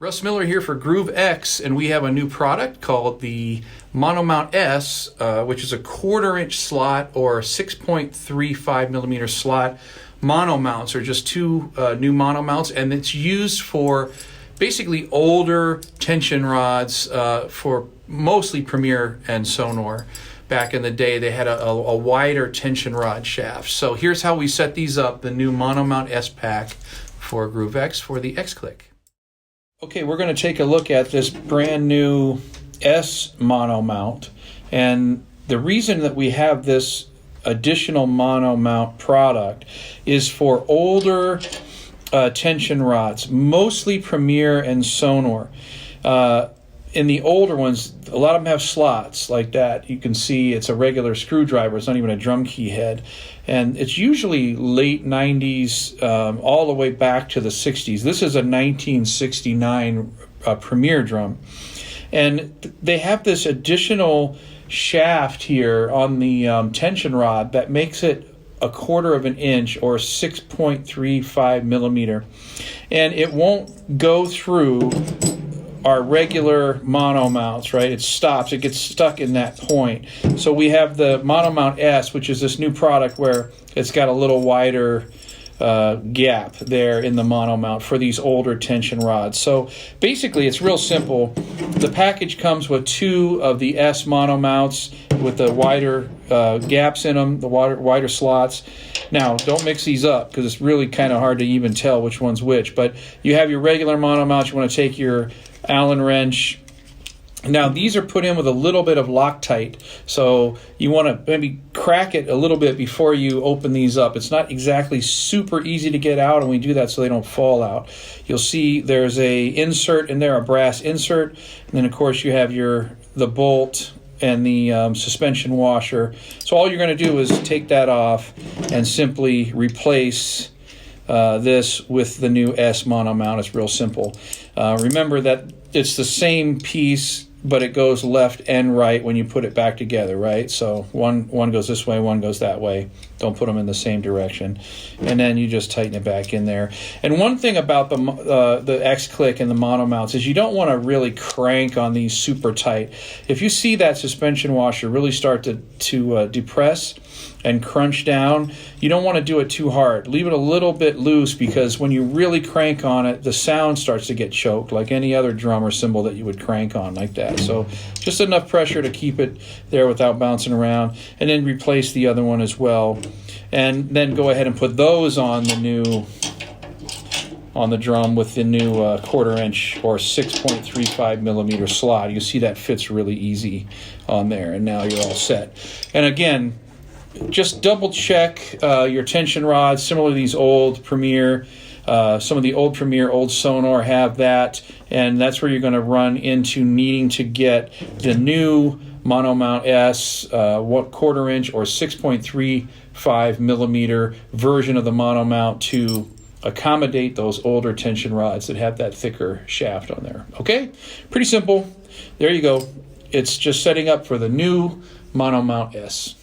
Russ Miller here for Groove X, and we have a new product called the Monomount S, which is a 1/4 inch slot or 6.35 millimeter slot. Monomounts are just two new monomounts, and it's used for basically older tension rods for mostly Premier and Sonor. Back in the day, they had a wider tension rod shaft. So here's how we set these up, the new Monomount S pack for Groove X for the X-Click. Okay, we're going to take a look at this brand new S monomount, and the reason that we have this additional monomount product is for older tension rods, mostly Premier and Sonor. In the older ones, a lot of them have slots like that. You can see it's a regular screwdriver. It's not even a drum key head. And it's usually late 90s all the way back to the 60s. This is a 1969 Premier drum. And they have this additional shaft here on the tension rod that makes it 1/4 inch or 6.35 millimeter. And it won't go through our regular monomounts, right? It stops, it gets stuck in that point. So we have the Monomount S, which is this new product where it's got a little wider gap there in the monomount for these older tension rods. So basically it's real simple. The package comes with two of the S monomounts with the wider gaps in them, the wider slots. Now, don't mix these up because it's really kind of hard to even tell which one's which, but you have your regular monomount. You want to take your Allen wrench. Now these are put in with a little bit of Loctite, so you want to maybe crack it a little bit before you open these up. It's not exactly super easy to get out, and we do that so they don't fall out. You'll see there's a insert in there, a brass insert, and then of course you have the bolt and the suspension washer. So all you're going to do is take that off and simply replace this with the new S monomount. It's real simple. Remember that it's the same piece, but it goes left and right when you put it back together, right? So one goes this way, one goes that way. Don't put them in the same direction. And then you just tighten it back in there. And one thing about the X-Click and the monomounts is you don't want to really crank on these super tight. If you see that suspension washer really start to depress and crunch down, you don't want to do it too hard. Leave it a little bit loose, because when you really crank on it, the sound starts to get choked like any other drum or cymbal that you would crank on like that. So just enough pressure to keep it there without bouncing around, and then replace the other one as well. And then go ahead and put those on the drum with the new 1/4 inch or 6.35 millimeter slot. You see that fits really easy on there, and now you're all set. And again, just double check your tension rods. Similar to these old Premier, some of the old Premier, old Sonor have that, and that's where you're going to run into needing to get the new Monomount S 1/4 inch or 6.35 millimeter version of the monomount to accommodate those older tension rods that have that thicker shaft on there. Okay, pretty simple. There you go. It's just setting up for the new Monomount S.